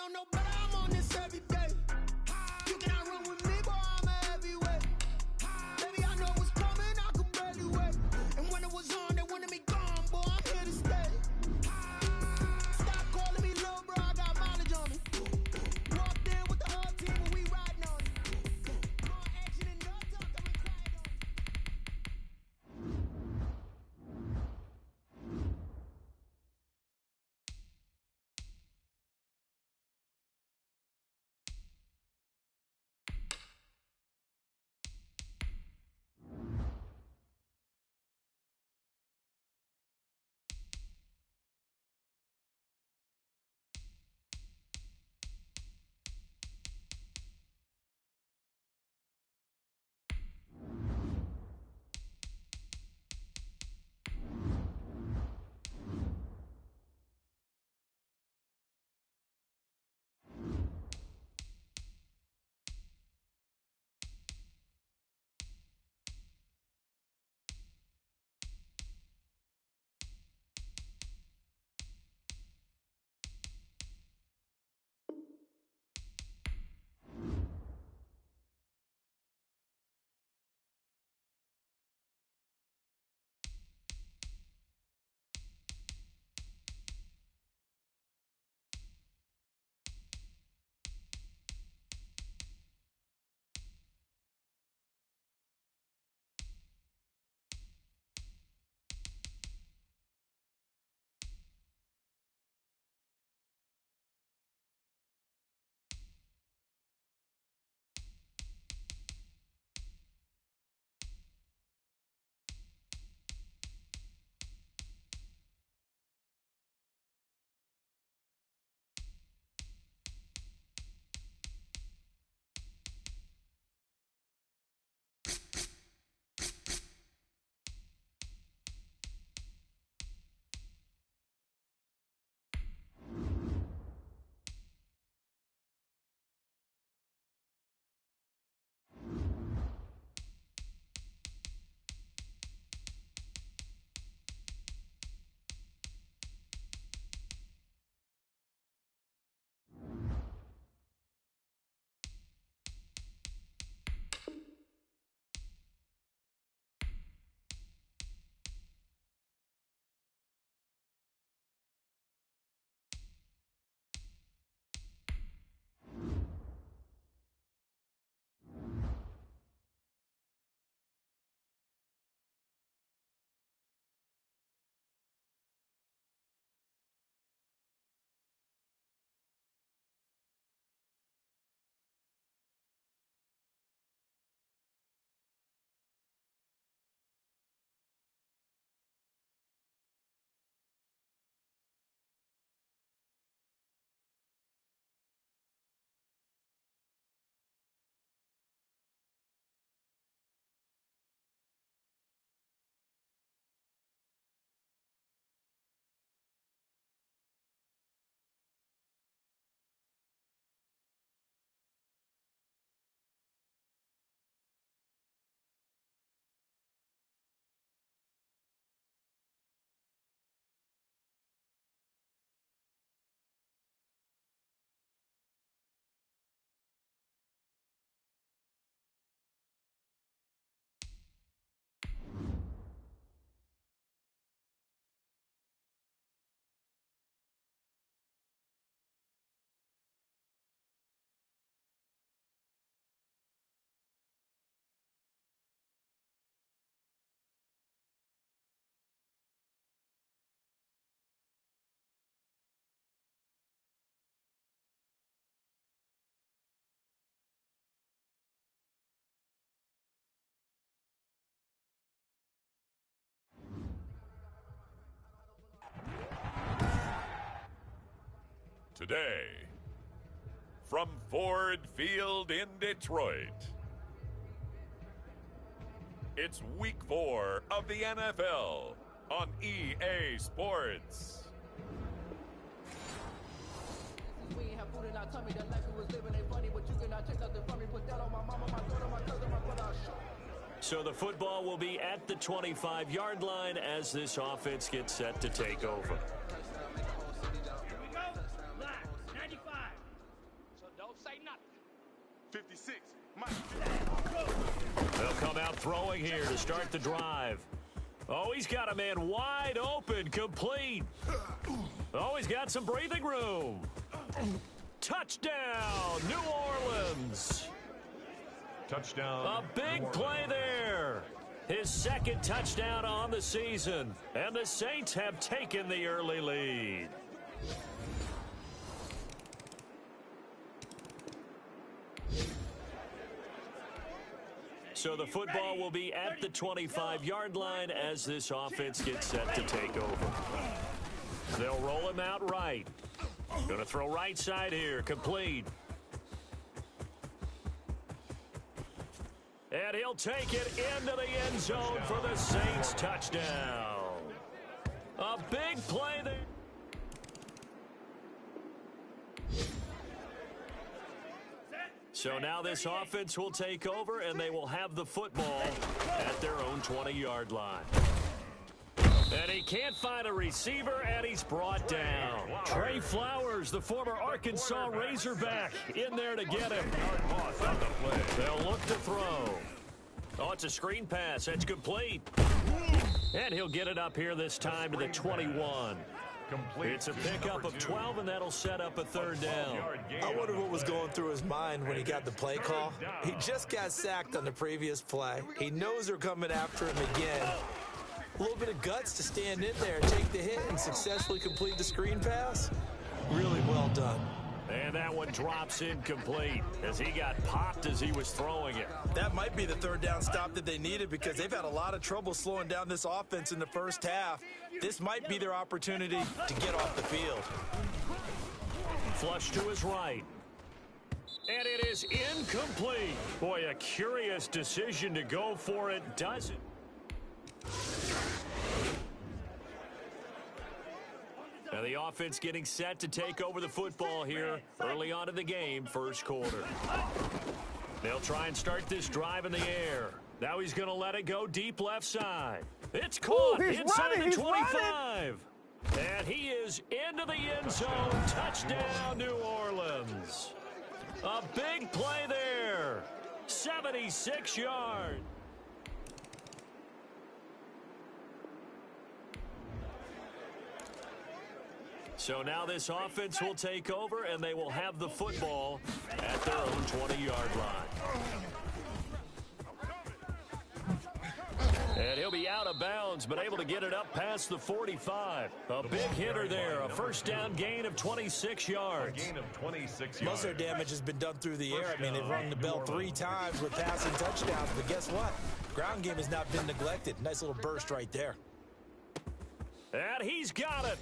don't know, but I'm on this every day. You cannot run with me, boy, I'm a heavyweight. Baby, I know what's coming, I could barely wait. And when it was on, they wanted me gone, boy, I'm here to stay. Stop calling me little bro, I got mileage on me. Walked in with the whole team and we riding on it. More action and no talk, I'm required on it. Today, from Ford Field in Detroit, it's Week 4 of the NFL on EA Sports. We ain't have food in our tummy, that life we was living ain't funny, but you cannot take nothing from me. Put that on my mama, my daughter, my cousin, my brother. So the football will be at the 25-yard line as this offense gets set to take over. Here we go. Black, 95. 56. They'll come out throwing here to start the drive. Oh, he's got a man wide open, complete. Oh, he's got some breathing room. Touchdown, New Orleans. Touchdown. A big play there. His second touchdown on the season. And the Saints have taken the early lead. So the football will be at the 25-yard line as this offense gets set to take over. They'll roll him out right. Going to throw right side here, complete. And he'll take it into the end zone for the Saints touchdown. A big play there. So now this offense will take over, and they will have the football at their own 20-yard line. And he can't find a receiver, and he's brought down. Trey Flowers, the former Arkansas Razorback, in there to get him. They'll look to throw. Oh, it's a screen pass. That's complete. And he'll get it up here this time to the 21. It's a pickup of 12, and that'll set up a third down. I wonder what was going through his mind when he got the play call. He just got sacked on the previous play. He knows they're coming after him again. A little bit of guts to stand in there, take the hit, and successfully complete the screen pass. Really well done. And that one drops incomplete as he got popped as he was throwing it. That might be the third down stop that they needed because they've had a lot of trouble slowing down this offense in the first half. This might be their opportunity to get off the field. Flush to his right. And it is incomplete. Boy, a curious decision to go for it, doesn't. Now the offense getting set to take over the football here early on in the game, first quarter. They'll try and start this drive in the air. Now he's going to let it go deep left side. It's caught inside the 25. And he is into the end zone. Touchdown, New Orleans. A big play there. 76 yards. So now this offense will take over, and they will have the football at their own 20-yard line. And he'll be out of bounds, but able to get it up past the 45. A big hitter there, a first down gain of 26 yards. A gain of 26 yards. Most of their damage has been done through the air. I mean, they've rung the bell 3 times with passing touchdowns, but guess what? Ground game has not been neglected. Nice little burst right there. And he's got it.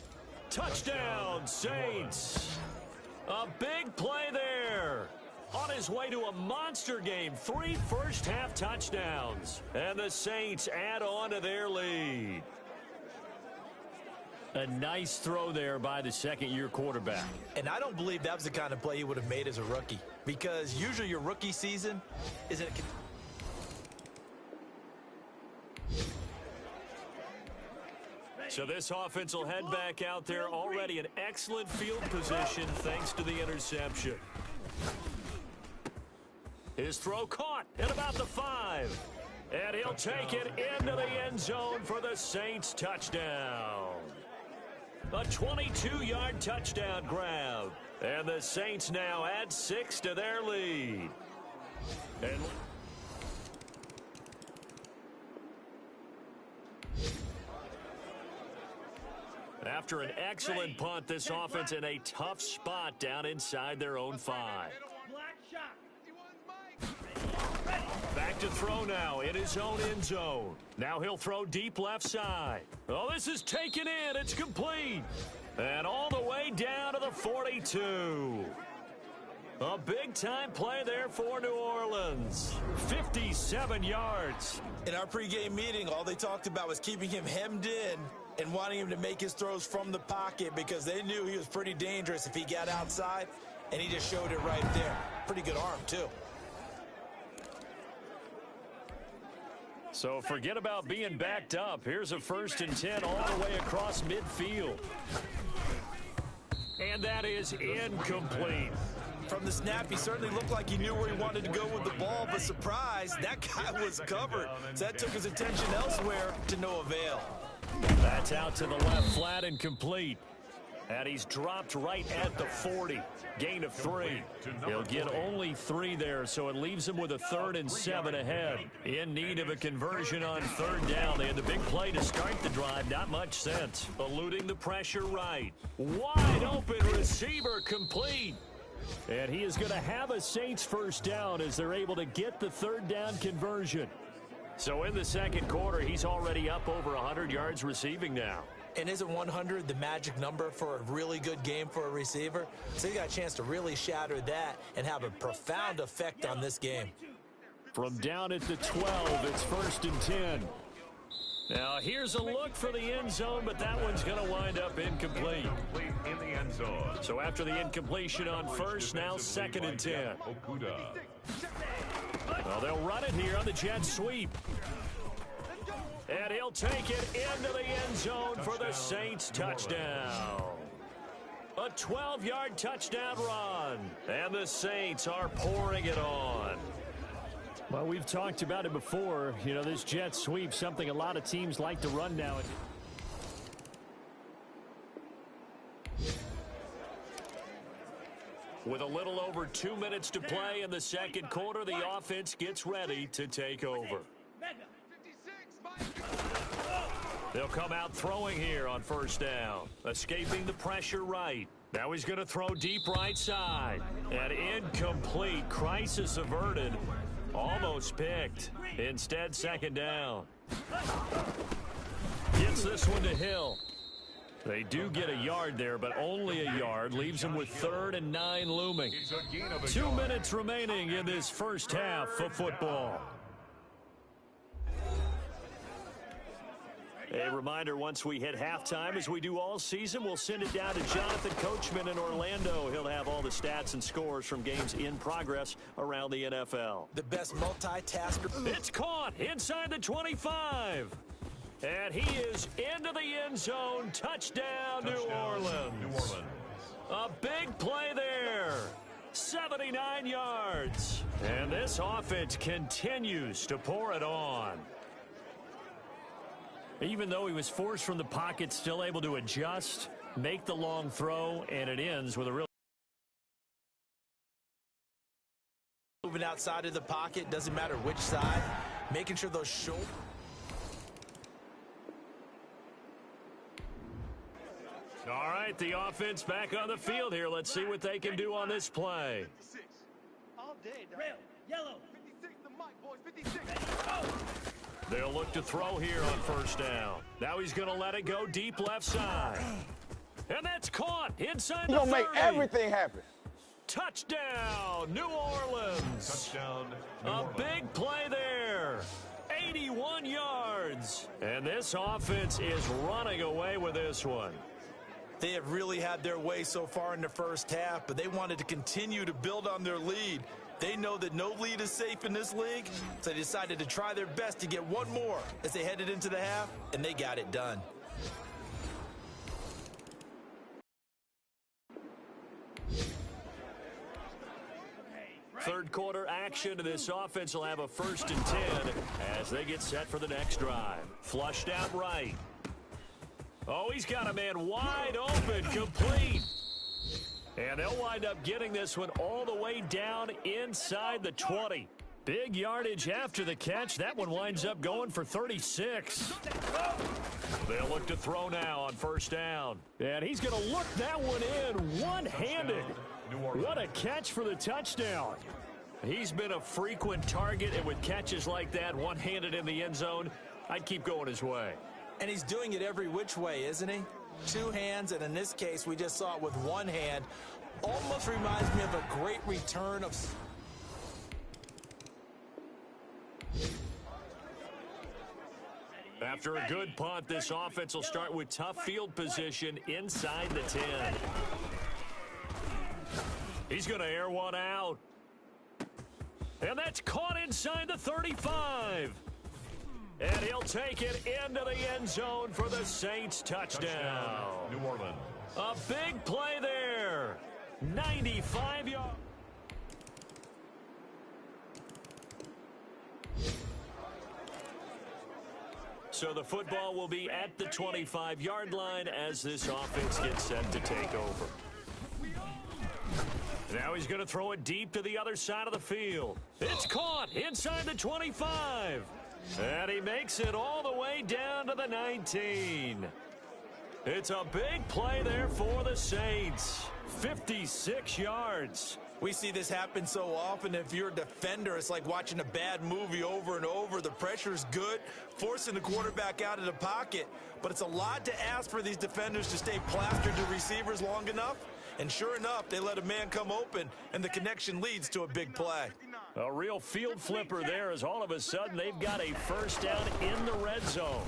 Touchdown, Saints. A big play there. On his way to a monster game, 3 first-half touchdowns. And the Saints add on to their lead. A nice throw there by the second-year quarterback. And I don't believe that was the kind of play he would have made as a rookie. Because usually your rookie season is in a... So this offense will head back out there, already in excellent field position thanks to the interception. His throw caught at about the 5. And he'll take it into the end zone for the Saints touchdown. A 22-yard touchdown grab. And the Saints now add 6 to their lead. And after an excellent punt, this offense in a tough spot down inside their own 5. Back to throw now in his own end zone. Now he'll throw deep left side. Oh, this is taken in. It's complete. And all the way down to the 42. A big-time play there for New Orleans. 57 yards. In our pregame meeting, all they talked about was keeping him hemmed in and wanting him to make his throws from the pocket because they knew he was pretty dangerous if he got outside, and he just showed it right there. Pretty good arm, too. So forget about being backed up. Here's a 1st and 10 all the way across midfield. And that is incomplete. From the snap, he certainly looked like he knew where he wanted to go with the ball, but surprise, that guy was covered. So that took his attention elsewhere to no avail. That's out to the left, flat and complete. And he's dropped right at the 40. Gain of 3. He'll get only 3 there, so it leaves him with a 3rd and 7 ahead. In need of a conversion on 3rd down. They had the big play to start the drive. Not much sense. Eluding the pressure right. Wide open receiver complete. And he is going to have a Saints first down as they're able to get the 3rd down conversion. So in the second quarter, he's already up over 100 yards receiving now. And isn't 100 the magic number for a really good game for a receiver? So he got a chance to really shatter that and have a profound effect on this game. From down at the 12, it's 1st and 10. Now here's a look for the end zone, but that one's going to wind up incomplete. In the end zone. So after the incompletion on 1st, now 2nd and 10. Well, they'll run it here on the jet sweep. And he'll take it into the end zone for the Saints touchdown. A 12-yard touchdown run. And the Saints are pouring it on. Well, we've talked about it before. You know, this jet sweep, something a lot of teams like to run now. With a little over 2 minutes to play in the second quarter, the offense gets ready to take over. They'll come out throwing here on 1st down. Escaping the pressure right. Now he's going to throw deep right side. And incomplete. Crisis averted. Almost picked. Instead, 2nd down. Gets this one to Hill. They do get a yard there, but only a yard. Leaves them with 3rd and 9 looming. 2 minutes remaining in this first half of football. A reminder, once we hit halftime, as we do all season, we'll send it down to Jonathan Coachman in Orlando. He'll have all the stats and scores from games in progress around the NFL. The best multitasker. It's caught inside the 25. And he is into the end zone. Touchdown, New Orleans. A big play there. 79 yards. And this offense continues to pour it on. Even though he was forced from the pocket, still able to adjust, make the long throw, and it ends with a real... Moving outside of the pocket, doesn't matter which side, making sure those shoulders... All right, the offense back on the field here. Let's see what they can do on this play. Red, yellow. 56, the mic, boys, 56. They'll look to throw here on 1st down. Now he's going to let it go deep left side. And that's caught inside the 30. You're going to make everything happen. Touchdown, New Orleans. Touchdown, A big play there. 81 yards. And this offense is running away with this one. They have really had their way so far in the first half, but they wanted to continue to build on their lead. They know that no lead is safe in this league, so they decided to try their best to get one more as they headed into the half, and they got it done. Third quarter action, and this offense will have a 1st and 10 as they get set for the next drive. Flushed out right. Oh, he's got a man wide open, complete. And they'll wind up getting this one all the way down inside the 20. Big yardage after the catch. That one winds up going for 36. They'll look to throw now on 1st down. And he's going to look that one in one-handed. What a catch for the touchdown. He's been a frequent target, and with catches like that, one-handed in the end zone, I'd keep going his way. And he's doing it every which way, isn't he? 2 hands, and in this case, we just saw it with 1 hand. Almost reminds me of a great return of... After a good punt, this offense will start with tough field position inside the 10. He's going to air one out. And that's caught inside the 35. And he'll take it into the end zone for the Saints touchdown. New Orleans. A big play there. 95 yards. So the football will be at the 25-yard line as this offense gets set to take over. Now he's going to throw it deep to the other side of the field. It's caught inside the 25. And he makes it all the way down to the 19. It's a big play there for the Saints. 56 yards. We see this happen so often. If you're a defender, it's like watching a bad movie over and over. The pressure's good, forcing the quarterback out of the pocket. But it's a lot to ask for these defenders to stay plastered to receivers long enough. And sure enough, they let a man come open, and the connection leads to a big play. A real field flipper there as all of a sudden they've got a first down in the red zone.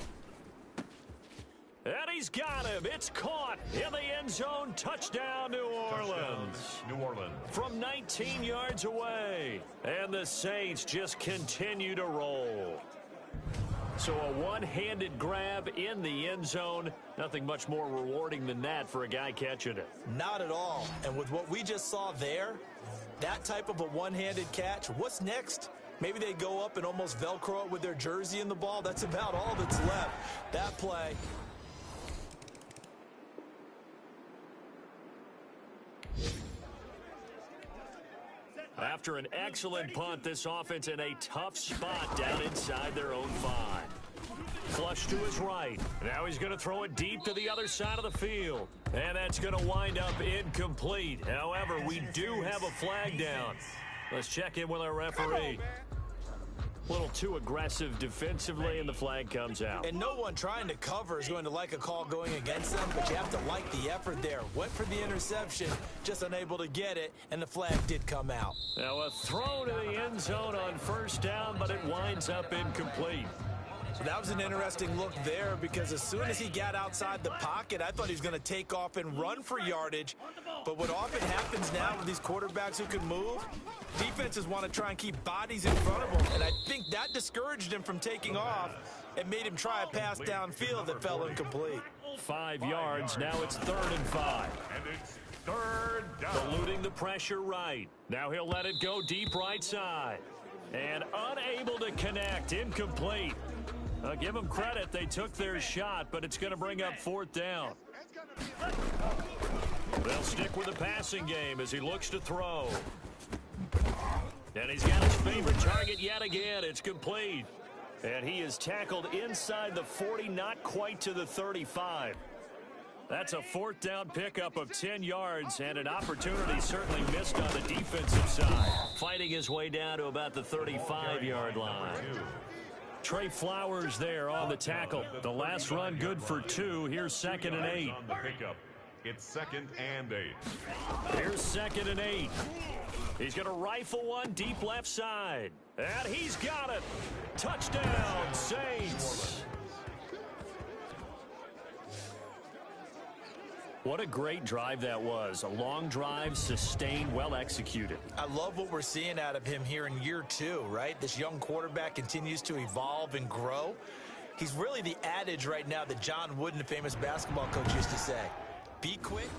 And he's got him. It's caught in the end zone. Touchdown, New Orleans. New Orleans. From 19 yards away. And the Saints just continue to roll. So a one-handed grab in the end zone. Nothing much more rewarding than that for a guy catching it. Not at all. And with what we just saw there, that type of a one-handed catch, what's next? Maybe they go up and almost Velcro it with their jersey in the ball. That's about all that's left. That play. After an excellent punt, this offense in a tough spot down inside their own 5. Flush to his right. Now he's going to throw it deep to the other side of the field. And that's going to wind up incomplete. However, we do have a flag down. Let's check in with our referee. A little too aggressive defensively, and the flag comes out. And no one trying to cover is going to like a call going against them, but you have to like the effort there. Went for the interception, just unable to get it, and the flag did come out. Now a throw to the end zone on first down, but it winds up incomplete. So that was an interesting look there, because as soon as he got outside the pocket, I thought he was going to take off and run for yardage. But what often happens now with these quarterbacks who can move, defenses want to try and keep bodies in front of them. And I think that discouraged him from taking off and made him try a pass downfield that fell incomplete. 5 yards. Now it's 3rd and 5. And it's 3rd down. Eluding the pressure right. Now he'll let it go deep right side. And unable to connect. Incomplete. Give them credit. They took their shot, but it's going to bring up 4th down. They'll stick with the passing game as he looks to throw. And he's got his favorite target yet again. It's complete. And he is tackled inside the 40, not quite to the 35. That's a 4th down pickup of 10 yards and an opportunity certainly missed on the defensive side. Fighting his way down to about the 35-yard line. Trey Flowers there on the tackle. The last run good for 2. Here's 2nd and 8. On the pickup. It's 2nd and 8. Here's 2nd and 8. He's going to rifle one deep left side. And he's got it. Touchdown, Saints. What a great drive that was. A long drive, sustained, well executed. I love what we're seeing out of him here in year 2, right? This young quarterback continues to evolve and grow. He's really the adage right now that John Wooden, the famous basketball coach, used to say. Be quick.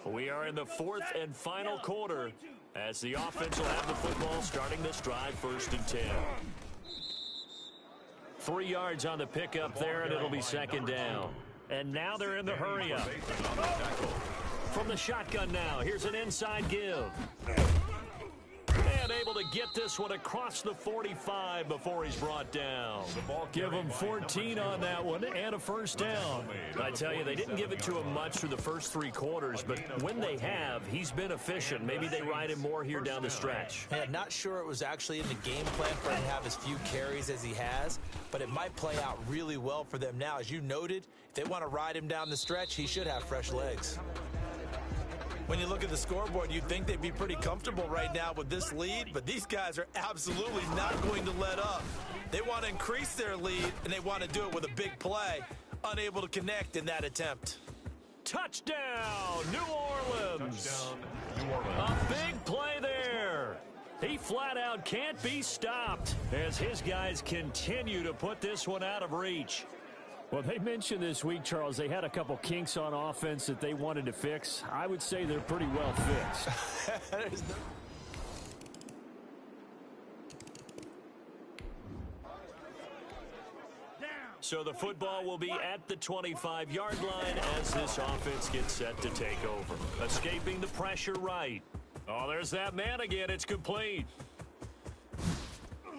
We are in the 4th and final quarter as the offense will have the football starting this drive 1st and 10. 3 yards on the pickup there, and it'll be 2nd down. And now they're in the hurry up. From the shotgun now, here's an inside give. And able to get this one across the 45 before he's brought down. Give him 14 on that one and a 1st down. I tell you, they didn't give it to him much through the first 3 quarters, but when they have, he's been efficient. Maybe they ride him more here down the stretch. Yeah, not sure it was actually in the game plan for him to have as few carries as he has, but it might play out really well for them now. As you noted, if they want to ride him down the stretch, he should have fresh legs. When you look at the scoreboard, you'd think they'd be pretty comfortable right now with this lead, but these guys are absolutely not going to let up. They want to increase their lead, and they want to do it with a big play. Unable to connect in that attempt. Touchdown, New Orleans. Touchdown, New Orleans. A big play there. He flat out can't be stopped as his guys continue to put this one out of reach. Well, they mentioned this week, Charles, they had a couple kinks on offense that they wanted to fix. I would say they're pretty well fixed. So the football will be at the 25-yard line as this offense gets set to take over. Escaping the pressure right. Oh, there's that man again. It's complete.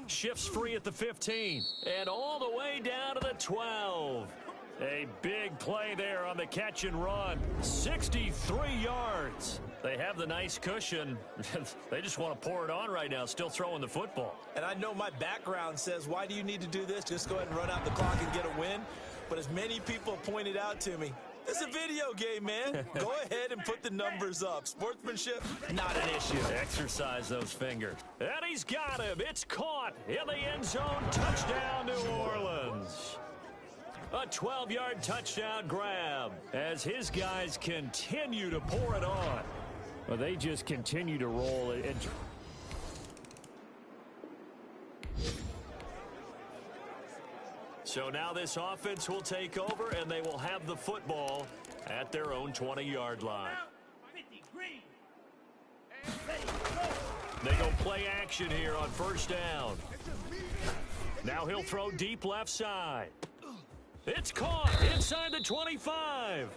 Shifts free at the 15. And all the way down to the 12. A big play there on the catch and run. 63 yards. They have the nice cushion. They just want to pour it on right now, still throwing the football. And I know my background says, why do you need to do this? Just go ahead and run out the clock and get a win. But as many people pointed out to me, it's a video game, man. Go ahead and put the numbers up. Sportsmanship, not an issue. Exercise those fingers. And he's got him. It's caught in the end zone. Touchdown, New Orleans. A 12-yard touchdown grab as his guys continue to pour it on. Well, they just continue to roll it. So now this offense will take over, and they will have the football at their own 20-yard line. They go play action here on first down. Now he'll throw deep left side. It's caught inside the 25.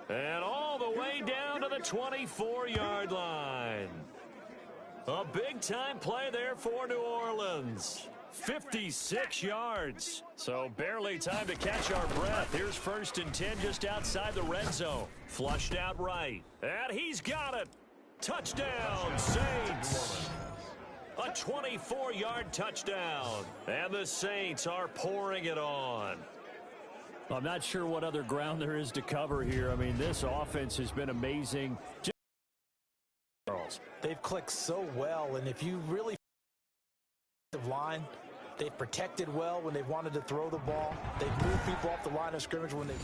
And all the way down to the 24-yard line. A big-time play there for New Orleans. 56 yards. So barely time to catch our breath. Here's 1st and 10 just outside the red zone. Flushed out right. And he's got it. Touchdown, Saints. A 24-yard touchdown. And the Saints are pouring it on. I'm not sure what other ground there is to cover here. I mean, this offense has been amazing. They've clicked so well, and if you really line, they've protected well when they've wanted to throw the ball. They've moved people off the line of scrimmage when they...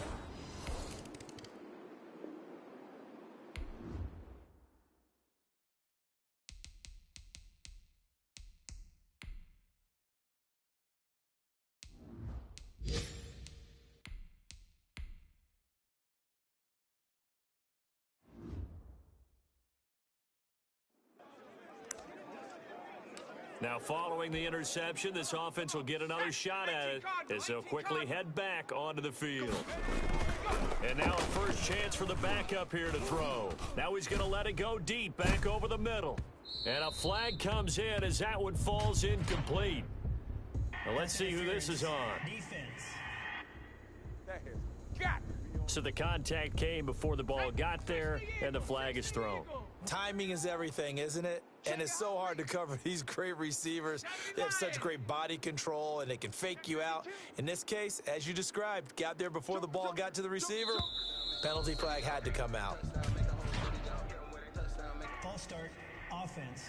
Now, following the interception, this offense will get another shot at it as they'll quickly head back onto the field. And now a first chance for the backup here to throw. Now he's going to let it go deep back over the middle. And a flag comes in as that one falls incomplete. Now let's see who this is on. So the contact came before the ball got there, and the flag is thrown. Timing is everything, isn't it? And it's so hard to cover these great receivers. They have such great body control, and they can fake you out. In this case, as you described, got there before the ball got to the receiver. Penalty flag had to come out. False start, offense.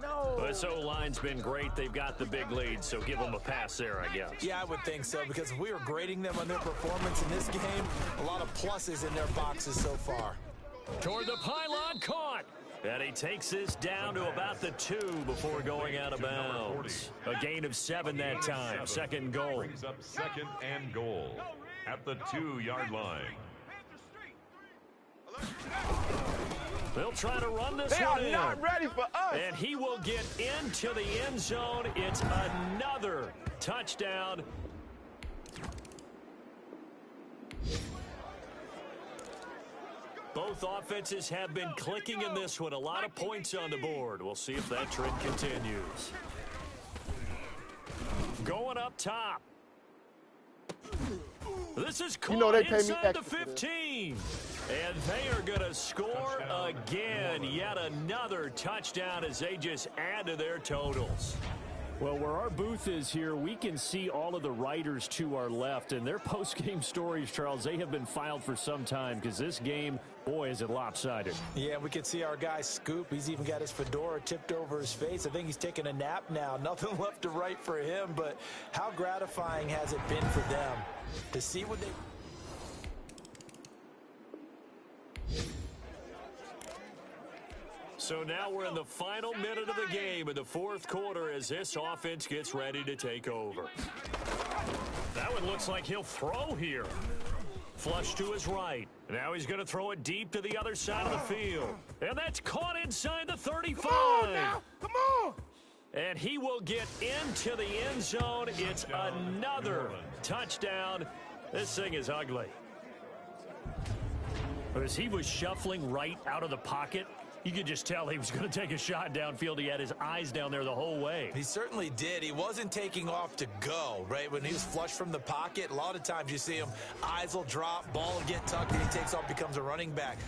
No. This O-line's been great. They've got the big lead, so give them a pass there, I guess. Yeah, I would think so, because if we were grading them on their performance in this game, a lot of pluses in their boxes so far. Toward the pylon, caught. And he takes this down to about the 2 before going out of bounds. A gain of 7 that time. Second and goal. Brings up 2nd and goal at the 2-yard line. They'll try to run this one in. They are not ready for us. And he will get into the end zone. It's another touchdown. Both offenses have been clicking in this one. A lot of points on the board. We'll see if that trend continues. Going up top. This is caught inside the 15. And they are going to score again. Yet another touchdown as they just add to their totals. Well, where our booth is here, we can see all of the writers to our left. And their post-game stories, Charles, they have been filed for some time because this game, boy, is it lopsided. Yeah, we can see our guy Scoop. He's even got his fedora tipped over his face. I think he's taking a nap now. Nothing left to write for him, but how gratifying has it been for them to see what they... So now we're in the final minute of the game in the 4th quarter as this offense gets ready to take over. That one looks like he'll throw here. Flush to his right. Now he's going to throw it deep to the other side of the field. And that's caught inside the 35. Come on now. Come on. And he will get into the end zone. It's another touchdown. This thing is ugly. As he was shuffling right out of the pocket, you could just tell he was going to take a shot downfield. He had his eyes down there the whole way. He certainly did. He wasn't taking off to go, right? When he was flush from the pocket, a lot of times you see him, eyes will drop, ball will get tucked, and he takes off, becomes a running back.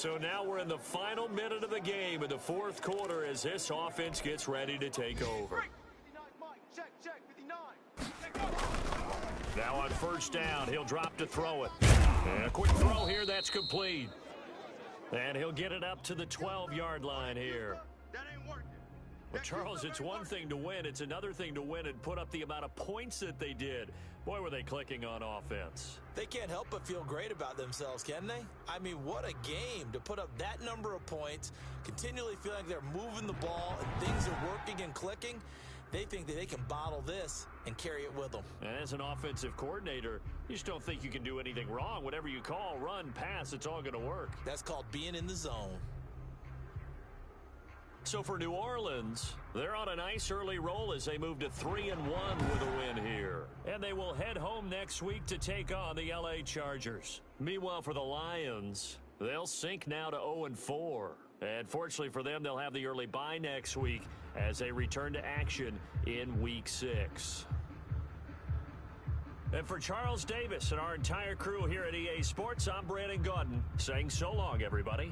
So now we're in the final minute of the game in the fourth quarter as this offense gets ready to take over. Now on first down, he'll drop to throw it. And a quick throw here, that's complete. And he'll get it up to the 12-yard line here. Well, Charles, it's one thing to win. It's another thing to win and put up the amount of points that they did. Boy, were they clicking on offense. They can't help but feel great about themselves, can they? I mean, what a game to put up that number of points, continually feeling like they're moving the ball and things are working and clicking. They think that they can bottle this and carry it with them. And as an offensive coordinator, you just don't think you can do anything wrong. Whatever you call, run, pass, it's all going to work. That's called being in the zone. So for New Orleans, they're on a nice early roll as they move to 3-1 with a win here. And they will head home next week to take on the LA Chargers. Meanwhile, for the Lions, they'll sink now to 0-4. And fortunately for them, they'll have the early bye next week as they return to action in Week 6. And for Charles Davis and our entire crew here at EA Sports, I'm Brandon Gaudin saying so long, everybody.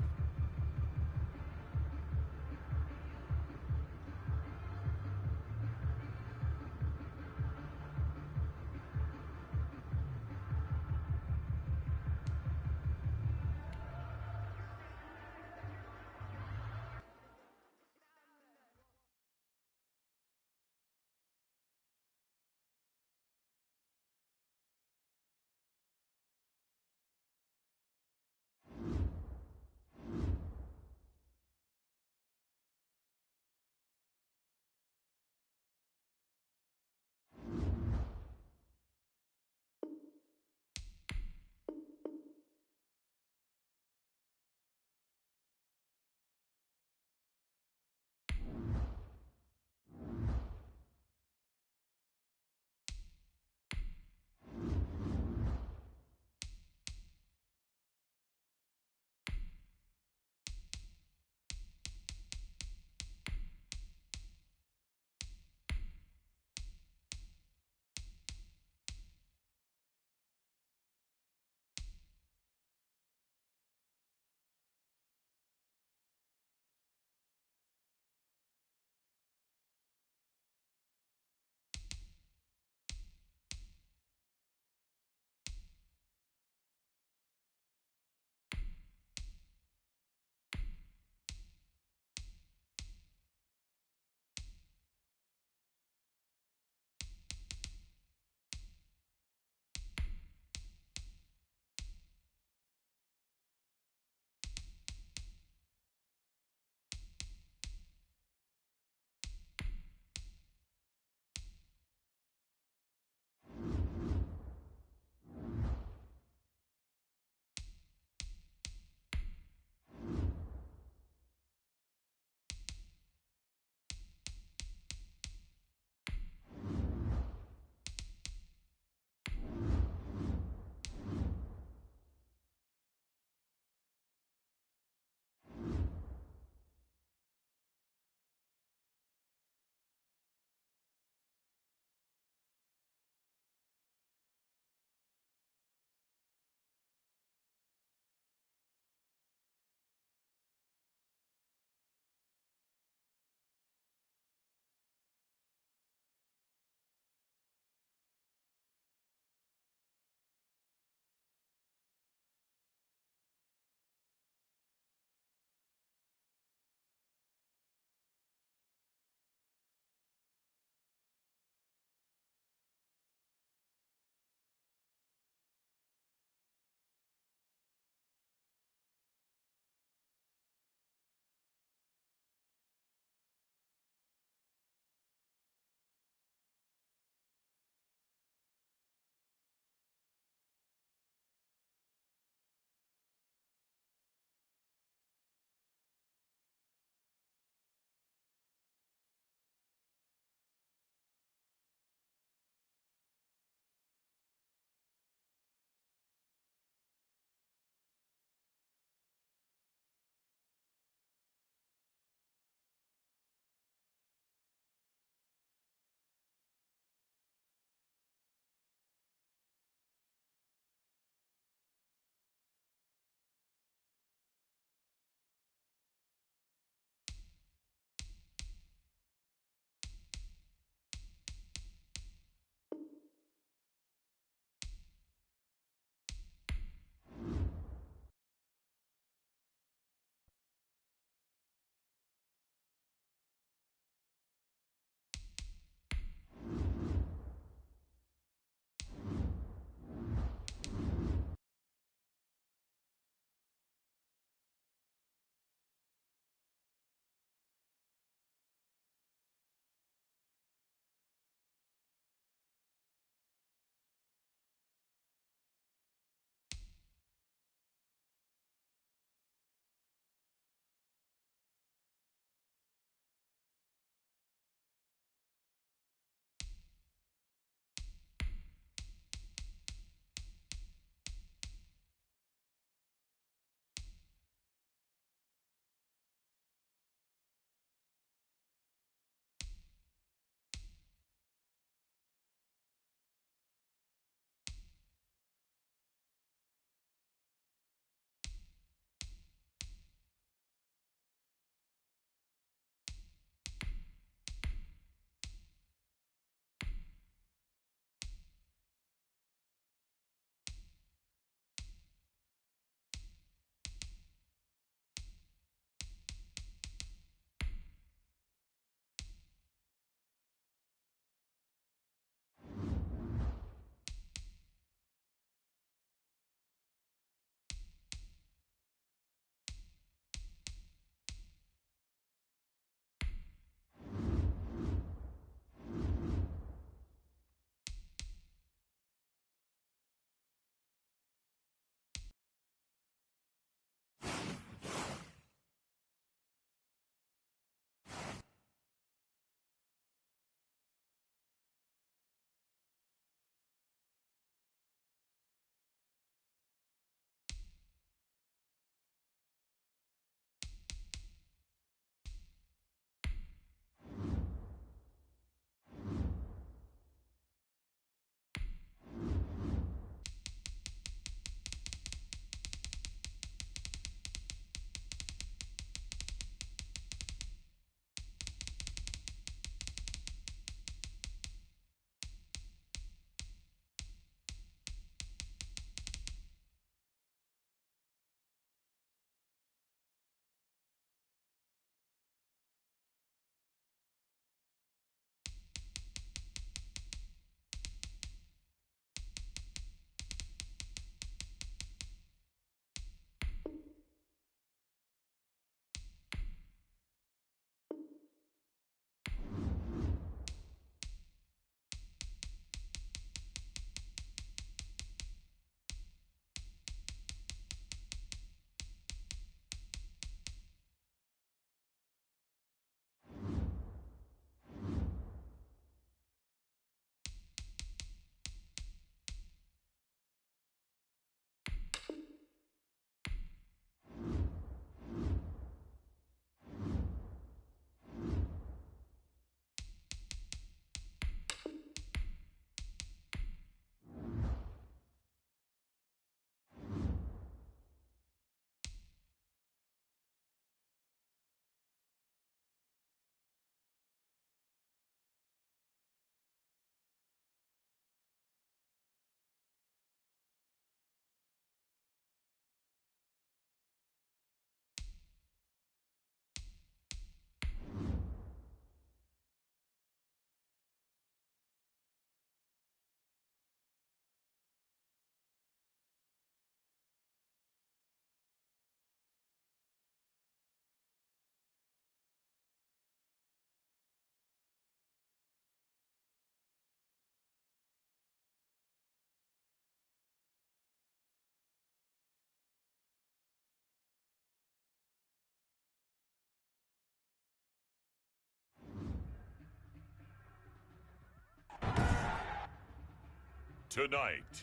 tonight.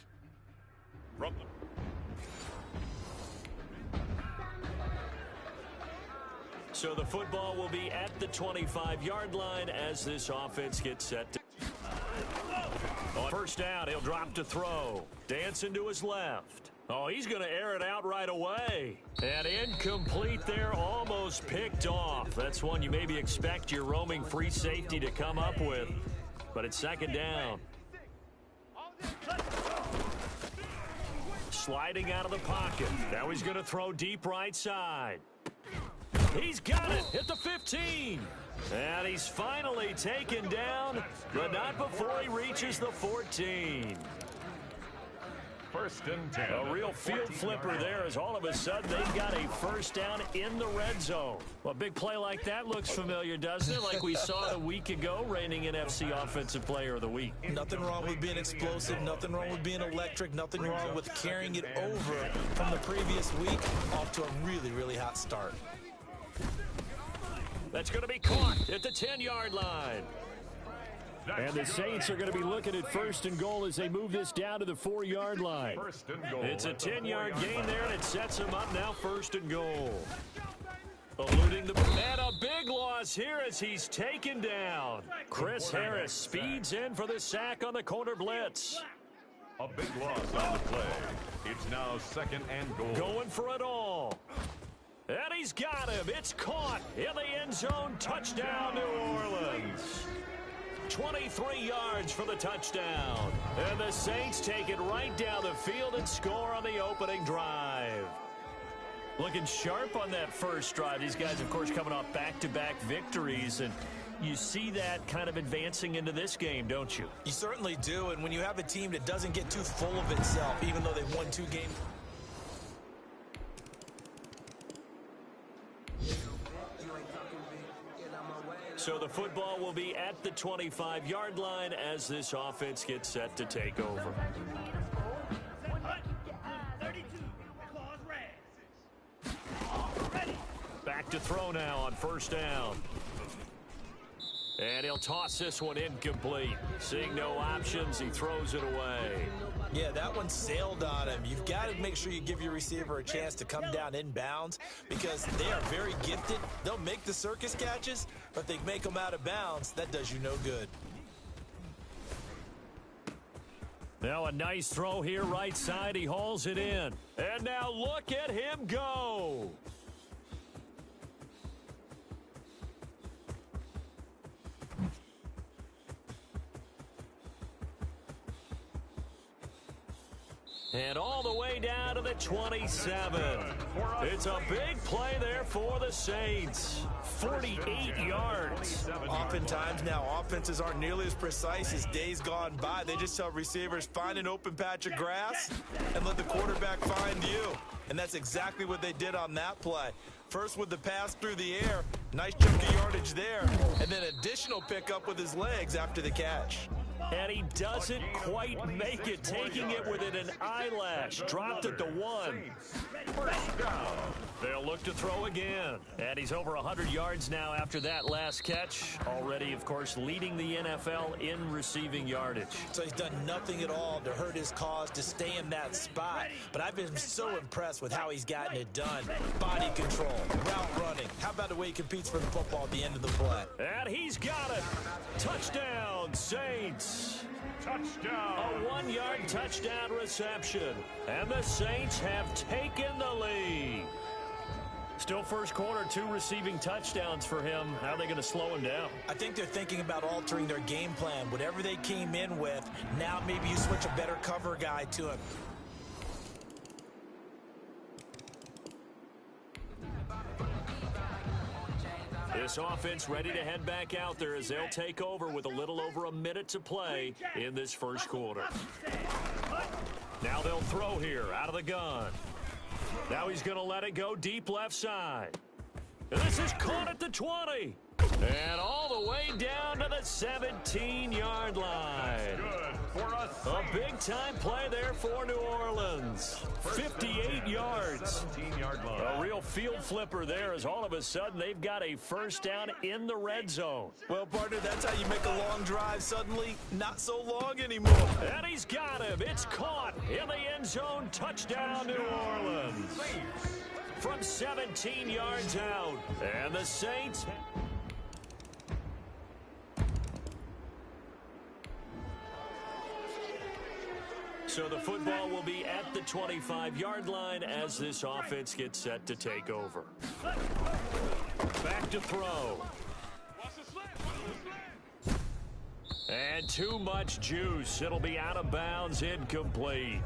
From the So the football will be at the 25-yard line as this offense gets set to. On first down, he'll drop to throw. Dancing to his left. Oh, he's going to air it out right away. And incomplete there, almost picked off. That's one you maybe expect your roaming free safety to come up with. But it's second down. Sliding out of the pocket. Now he's going to throw deep right side. He's got it at the 15. And he's finally taken down, but not before he reaches the 14. First and 10. A real field flipper there as all of a sudden they've got a first down in the red zone. Well, a big play like that looks familiar, doesn't it? Like we saw a week ago, reigning NFC Offensive Player of the Week. Nothing wrong with being explosive, nothing wrong with being electric, nothing wrong with carrying it over from the previous week off to a really, really hot start. That's going to be caught at the 10-yard line. And the Saints are going to be looking at first and goal as they move this down to the 4-yard line. First and goal. It's a 10-yard gain there, and it sets him up now first and goal. Eluding the and a big loss here as he's taken down. Chris Harris speeds in for the sack on the corner blitz. A big loss on the play. It's now second and goal. Going for it all. And he's got him. It's caught in the end zone. Touchdown, New Orleans. 23 yards for the touchdown. And the Saints take it right down the field and score on the opening drive. Looking sharp on that first drive. These guys, of course, coming off back-to-back victories. And you see that kind of advancing into this game, don't you? You certainly do. And when you have a team that doesn't get too full of itself, even though they've won 2 games. So the football will be at the 25-yard line as this offense gets set to take over. Back to throw now on first down. And he'll toss this one incomplete. Seeing no options, he throws it away. Yeah, that one sailed on him. You've got to make sure you give your receiver a chance to come down inbounds because they are very gifted. They'll make the circus catches, but they make them out of bounds. That does you no good. Now a nice throw here right side. He hauls it in. And now look at him go. And all the way down to the 27. It's a big play there for the Saints. 48 yards. Oftentimes now, offenses aren't nearly as precise as days gone by. They just tell receivers, find an open patch of grass and let the quarterback find you. And that's exactly what they did on that play. First with the pass through the air, nice chunk of yardage there, and then additional pickup with his legs after the catch. And he doesn't quite make it, taking it within an eyelash. Dropped at the 1. They'll look to throw again. And he's over 100 yards now after that last catch. Already, of course, leading the NFL in receiving yardage. So he's done nothing at all to hurt his cause, to stay in that spot. But I've been so impressed with how he's gotten it done. Body control, route running. How about the way he competes for the football at the end of the play? And he's got it. Touchdown, Saints. Touchdown. A 1-yard touchdown reception. And the Saints have taken the lead. Still first quarter, 2 receiving touchdowns for him. How are they going to slow him down? I think they're thinking about altering their game plan. Whatever they came in with, now maybe you switch a better cover guy to him. This offense ready to head back out there as they'll take over with a little over a minute to play in this first quarter. Now they'll throw here out of the gun. Now he's going to let it go deep left side. And this is caught at the 20. And all the way down to the 17-yard line. Good for us. A big-time play there for New Orleans. 58 yards. 17-yard line. A real field flipper there as all of a sudden they've got a first down in the red zone. Well, partner, that's how you make a long drive suddenly not so long anymore. And he's got him. It's caught in the end zone. Touchdown, New Orleans. From 17 yards out. And the Saints... So the football will be at the 25-yard line as this offense gets set to take over. Back to throw. And too much juice. It'll be out of bounds, incomplete.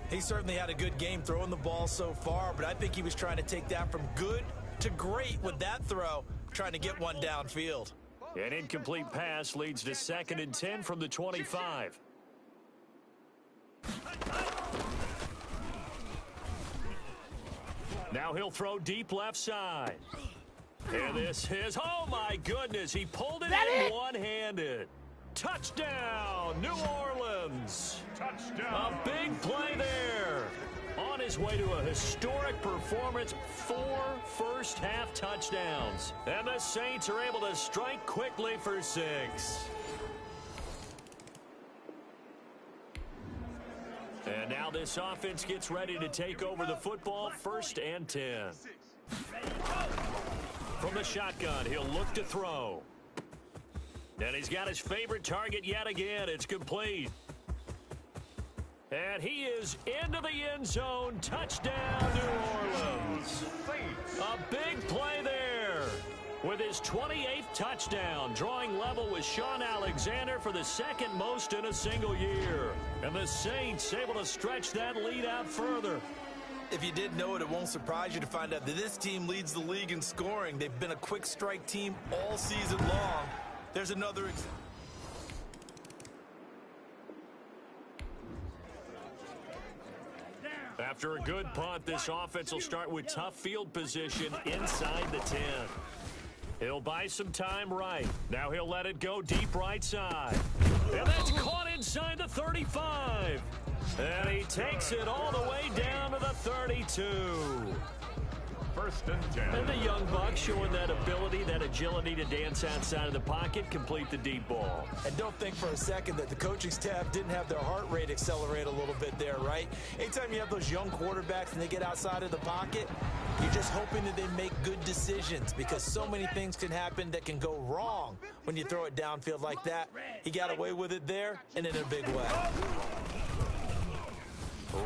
He certainly had a good game throwing the ball so far, but I think he was trying to take that from good to great with that throw, trying to get one downfield. An incomplete pass leads to 2nd and 10 from the 25. Now he'll throw deep left side. And this is, oh my goodness, he pulled it in one-handed. Touchdown, New Orleans. Touchdown. A big play there. On his way to a historic performance, 4 first-half touchdowns. And the Saints are able to strike quickly for 6. And now this offense gets ready to take over the football, 1st and 10. From the shotgun, he'll look to throw. And he's got his favorite target yet again. It's complete. And he is into the end zone. Touchdown, New Orleans. A big play there. With his 28th touchdown, drawing level with Sean Alexander for the 2nd most in a single year. And the Saints able to stretch that lead out further. If you didn't know it, it won't surprise you to find out that this team leads the league in scoring. They've been a quick strike team all season long. There's another example. After a good punt, this offense will start with tough field position inside the 10. He'll buy some time right. Now he'll let it go deep right side. And that's caught inside the 35. And he takes it all the way down to the 32. 1st and 10. And the young buck showing that ability, that agility to dance outside of the pocket, complete the deep ball. And don't think for a second that the coaching staff didn't have their heart rate accelerate a little bit there, right? Anytime you have those young quarterbacks and they get outside of the pocket, you're just hoping that they make good decisions because so many things can happen that can go wrong when you throw it downfield like that. He got away with it there and in a big way.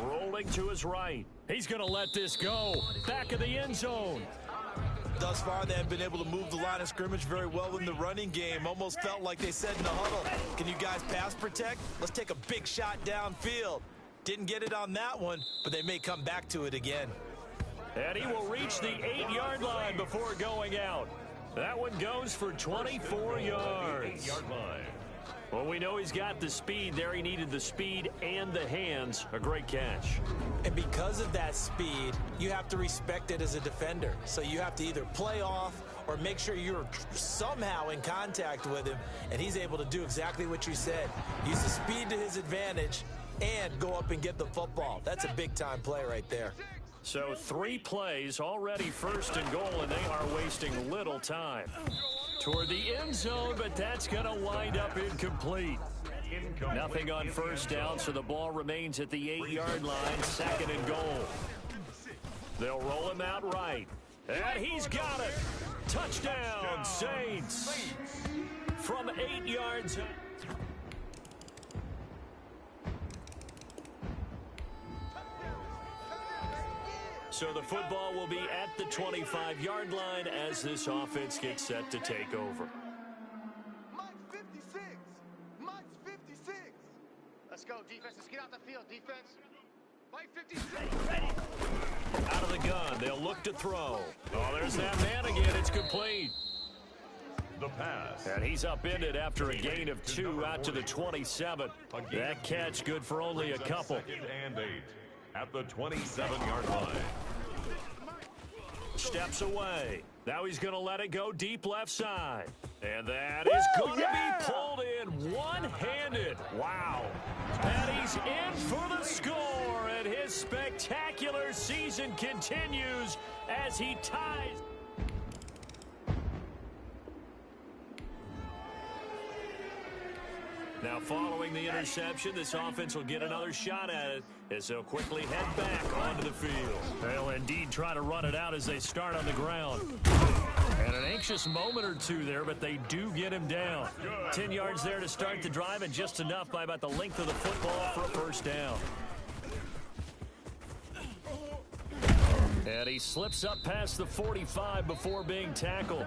Rolling to his right. He's going to let this go. Back of the end zone. Thus far, they have been able to move the line of scrimmage very well in the running game. Almost felt like they said in the huddle, can you guys pass protect? Let's take a big shot downfield. Didn't get it on that one, but they may come back to it again. And he will reach the 8-yard line before going out. That one goes for 24 yards. 8-yard line. Well, we know he's got the speed there. He needed the speed and the hands. A great catch. And because of that speed, you have to respect it as a defender. So you have to either play off or make sure you're somehow in contact with him. And he's able to do exactly what you said. Use the speed to his advantage and go up and get the football. That's a big-time play right there. So 3 plays, already 1st and goal, and they are wasting little time. Toward the end zone, but that's going to wind up incomplete. Nothing on 1st down, so the ball remains at the 8-yard line, 2nd and goal. They'll roll him out right. And he's got it. Touchdown, Saints. From 8 yards. So the football will be at the 25-yard line as this offense gets set to take over. Mike's 56. Mike's 56. Let's go, defense. Let's get out the field, defense. Mike 56. Ready. Out of the gun, they'll look to throw. Oh, there's that man again. It's complete. The pass. And he's upended after a gain of 2 out to the 27. That catch good for only a couple. 2nd and 8 at the 27-yard line. Steps away. Now he's going to let it go deep left side. And that is going to be pulled in one-handed. Wow. And he He's in for the score, and his spectacular season continues as he ties. Now, following the interception, this offense will get another shot at it as they'll quickly head back onto the field. They'll indeed try to run it out as they start on the ground. And an anxious moment or two there, but they do get him down. 10 yards there to start the drive, and just enough by about the length of the football for a first down. And he slips up past the 45 before being tackled.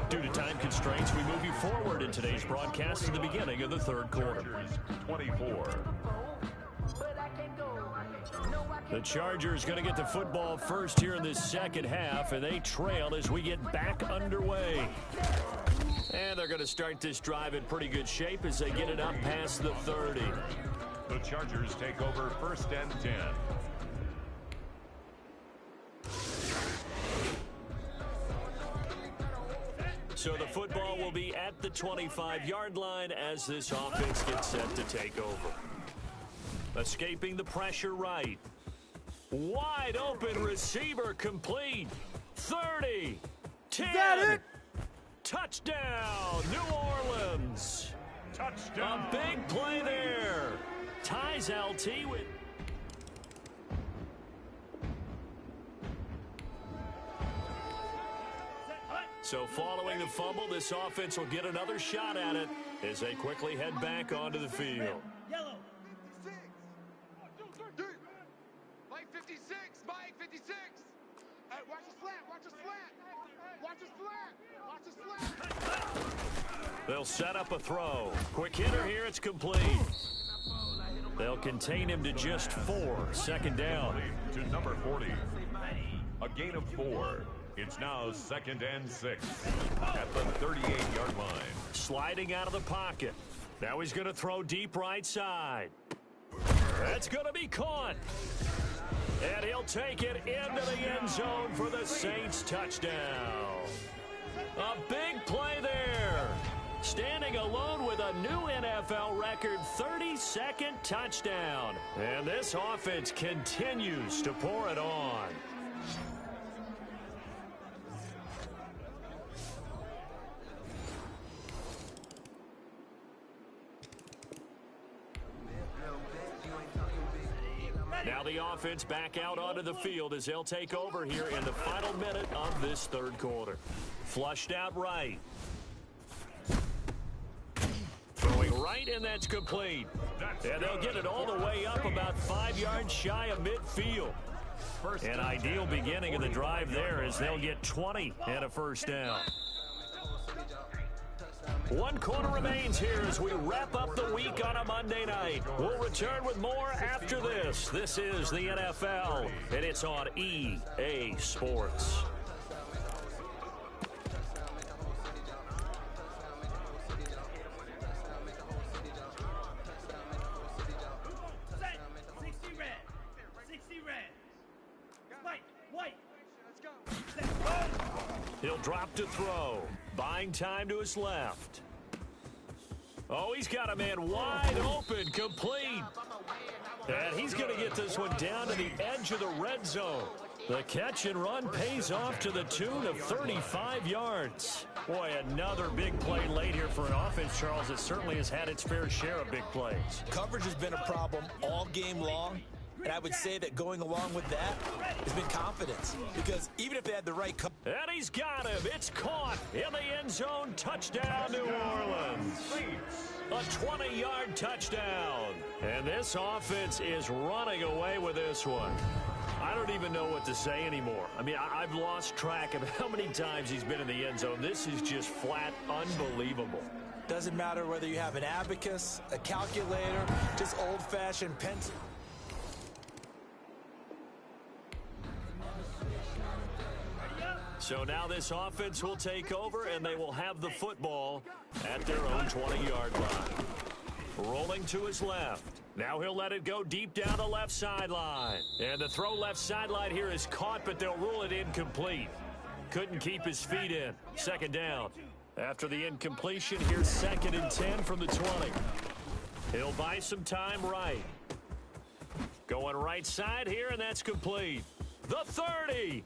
Due to time constraints, we move you forward in today's broadcast to the beginning of the third quarter. 24. The Chargers going to get the football first here in this second half, and they trail as we get back underway. And they're going to start this drive in pretty good shape as they get it up past the 30. The Chargers take over first and 10. So the football will be at the 25-yard line as this offense gets set to take over. Escaping the pressure right. Wide open receiver complete. 30. 10. Touchdown, New Orleans. Touchdown. A big play there. Ties LT with... So following the fumble, this offense will get another shot at it as they quickly head back onto the field. Yellow. 56. Mike 56. Mike 56. Hey, watch the slant. Watch the slant. Watch the slant. Watch the slant. They'll set up a throw. Quick hitter here. It's complete. They'll contain him to just 4. Second down. To number 40. A gain of 4. It's now second and 6 at the 38-yard line. Sliding out of the pocket. Now he's going to throw deep right side. That's going to be caught. And he'll take it into the end zone for the Saints touchdown. A big play there. Standing alone with a new NFL record 32nd touchdown. And this offense continues to pour it on. Now the offense back out onto the field as they'll take over here in the final minute of this third quarter. Flushed out right. Throwing right, and that's complete. And they'll get it all the way up about 5 yards shy of midfield. An ideal beginning of the drive there as they'll get 20 and a first down. 1 quarter remains here as we wrap up the week on a Monday night. We'll return with more after this. This is the NFL, and it's on EA Sports. He'll drop to throw. Buying time to his left. Oh, he's got a man wide open, complete. And he's going to get this one down to the edge of the red zone. The catch and run pays off to the tune of 35 yards. Boy, another big play late here for an offense, Charles, that certainly has had its fair share of big plays. Coverage has been a problem all game long. And I would say that going along with that has been confidence. Because even if they had the right coverage. And he's got him. It's caught in the end zone. Touchdown, New Orleans. A 20-yard touchdown. And this offense is running away with this one. I don't even know what to say anymore. I mean, I've lost track of how many times he's been in the end zone. This is just flat unbelievable. Doesn't matter whether you have an abacus, a calculator, just old-fashioned pencil. So now this offense will take over, and they will have the football at their own 20-yard line. Rolling to his left. Now he'll let it go deep down the left sideline. And the throw left sideline here is caught, but they'll rule it incomplete. Couldn't keep his feet in. Second down. After the incompletion, here's second and 10 from the 20. He'll buy some time right. Going right side here, and that's complete. The 30.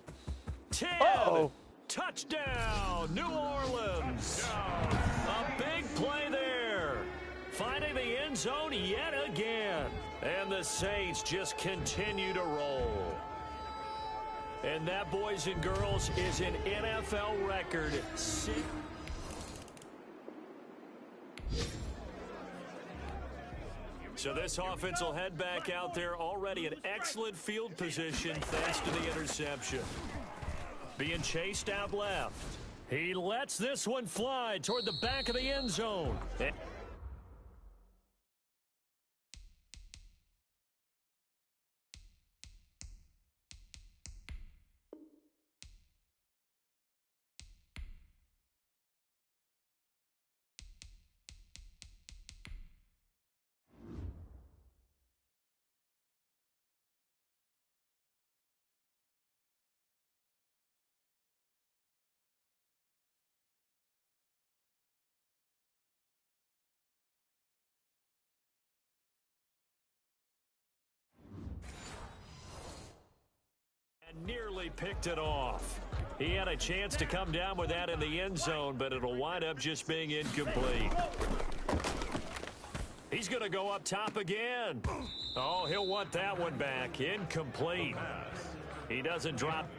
10. Uh-oh. Touchdown, New Orleans. A big play there. Finding the end zone yet again. And the Saints just continue to roll. And that, boys and girls, is an NFL record. So this offense will head back out there, already in excellent field position thanks to the interception. Being chased out left. He lets this one fly toward the back of the end zone. Nearly picked it off. He had a chance to come down with that in the end zone, but it'll wind up just being incomplete. He's going to go up top again. Oh, he'll want that one back. Incomplete. He doesn't drop.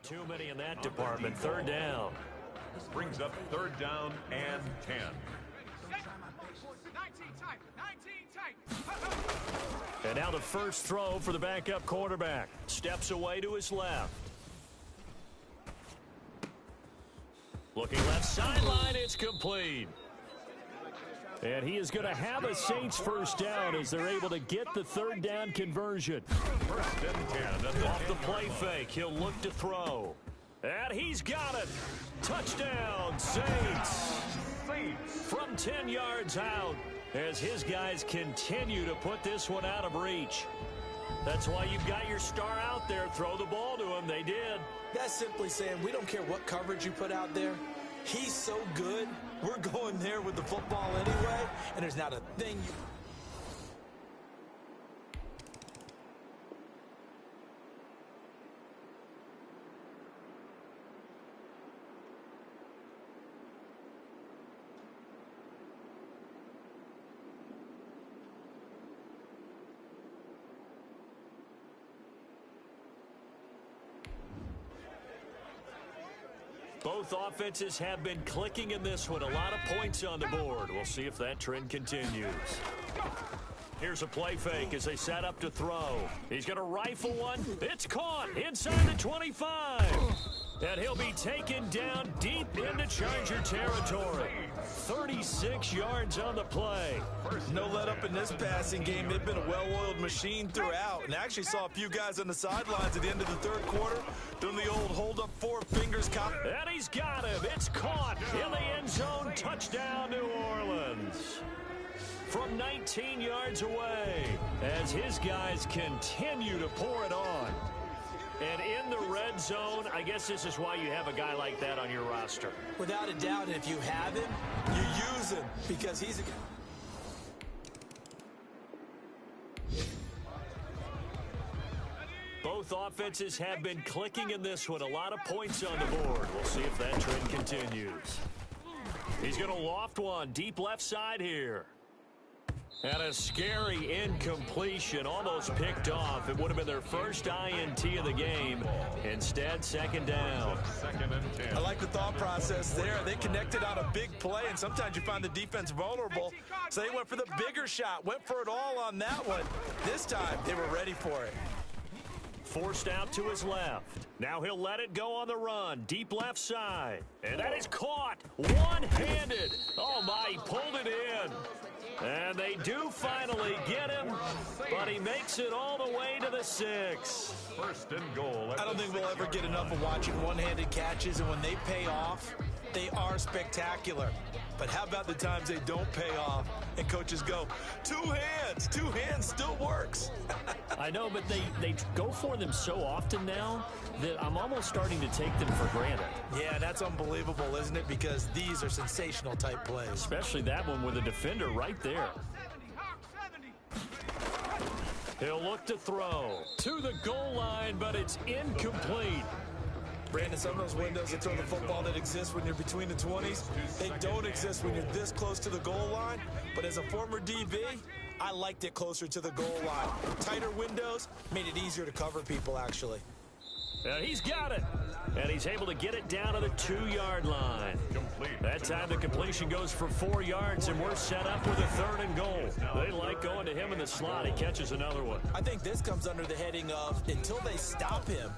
Too many in that department. Third down. Brings up third down and 10. 19 tight. And now the first throw for the backup quarterback. Steps away to his left. Looking left sideline, it's complete. And he is going to have a Saints first down as they're able to get the third down conversion. First and 10. Off the play fake, he'll look to throw. And he's got it. Touchdown, Saints. From 10 yards out as his guys continue to put this one out of reach. That's why you've got your star out there. Throw the ball to him. They did. That's simply saying we don't care what coverage you put out there. He's so good, we're going there with the football anyway, and there's not a thing you... Both offenses have been clicking in this one. A lot of points on the board. We'll see if that trend continues. Here's a play fake as they set up to throw. He's going to rifle one. It's caught inside the 25. And he'll be taken down deep into Charger territory. 36 yards on the play. No let up in this passing game. They've been a well-oiled machine throughout. And I actually saw a few guys on the sidelines at the end of the third quarter doing the old hold-up four fingers. And he's got him. It's caught in the end zone. Touchdown, New Orleans. From 19 yards away as his guys continue to pour it on. And in the red zone, I guess this is why you have a guy like that on your roster. Without a doubt, and if you have him, you use him because he's a... Both offenses have been clicking in this one. A lot of points on the board. We'll see if that trend continues. He's going to loft one deep left side here. And a scary incompletion, almost picked off. It would have been their first INT of the game. Instead, second down. Second and 10. I like the thought process there. They connected on a big play, and sometimes you find the defense vulnerable. So they went for the bigger shot, went for it all on that one. This time, they were ready for it. Forced out to his left. Now he'll let it go on the run. Deep left side. And that is caught. One-handed. Oh, my, he pulled it in. And they do finally get him, but he makes it all the way to the 6. First and goal. I don't think we'll ever get enough of watching one-handed catches, and when they pay off, They are spectacular. But how about the times they don't pay off and coaches go, two hands still works. I know, but they go for them so often now that I'm almost starting to take them for granted. Yeah, that's unbelievable, isn't it? Because these are sensational type plays. Especially that one with a defender right there. He'll look to throw to the goal line, but it's incomplete. Brandon, some of those windows that throw the football that exist when you're between the 20s, they don't exist when you're this close to the goal line. But as a former DB, I liked it closer to the goal line. Tighter windows made it easier to cover people, actually. He's got it. And he's able to get it down to the 2-yard line. That time the completion goes for 4 yards, and we're set up with a 3rd and goal. They like going to him in the slot. He catches another one. I think this comes under the heading of until they stop him,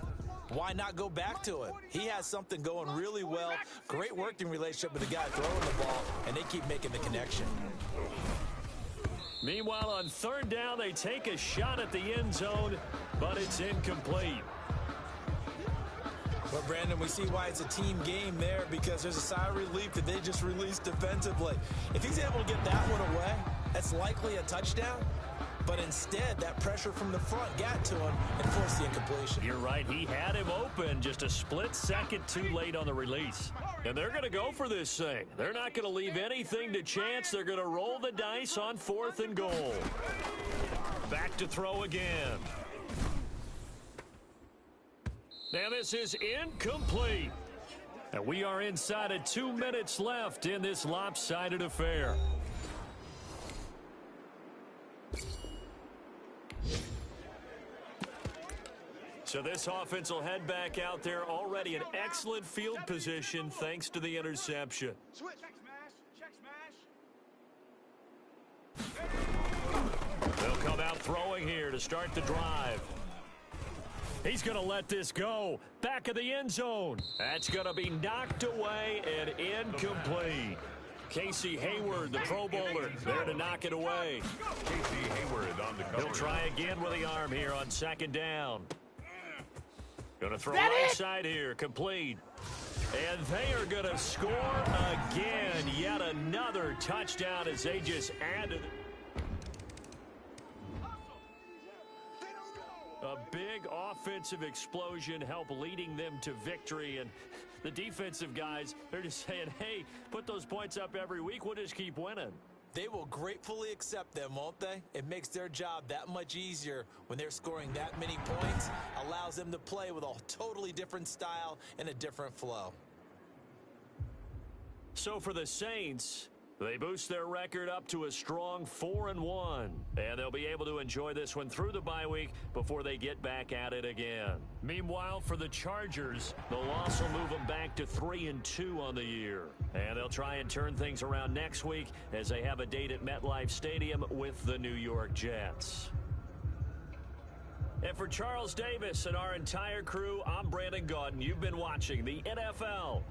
why not go back to it? He has something going really well. Great working relationship with the guy throwing the ball, and they keep making the connection. Meanwhile, on 3rd down, they take a shot at the end zone, but it's incomplete. But, Brandon, we see why it's a team game there because there's a sigh of relief that they just released defensively. If he's able to get that one away, that's likely a touchdown. But instead, that pressure from the front got to him and forced the incompletion. You're right. He had him open just a split second too late on the release. And they're going to go for this thing. They're not going to leave anything to chance. They're going to roll the dice on 4th and goal. Back to throw again. Now this is incomplete. And we are inside of 2 minutes left in this lopsided affair. So this offense will head back out there, already in excellent field position thanks to the interception. Switch. Check smash. They'll come out throwing here to start the drive. He's going to let this go. Back of the end zone. That's going to be knocked away and incomplete. Casey Hayward, the Pro Bowler, there to knock it away. Casey Hayward on the cover. He'll try again with the arm here on 2nd down. Going to throw right side here, complete. And they are going to score again. Yet another touchdown as they just added. A big offensive explosion helped leading them to victory. And the defensive guys, they're just saying, hey, put those points up every week. We'll just keep winning. They will gratefully accept them, won't they? It makes their job that much easier when they're scoring that many points. Allows them to play with a totally different style and a different flow. So for the Saints, they boost their record up to a strong 4-1. And they'll be able to enjoy this one through the bye week before they get back at it again. Meanwhile, for the Chargers, the loss will move them back to 3-2 on the year. And they'll try and turn things around next week as they have a date at MetLife Stadium with the New York Jets. And for Charles Davis and our entire crew, I'm Brandon Gaudin. You've been watching the NFL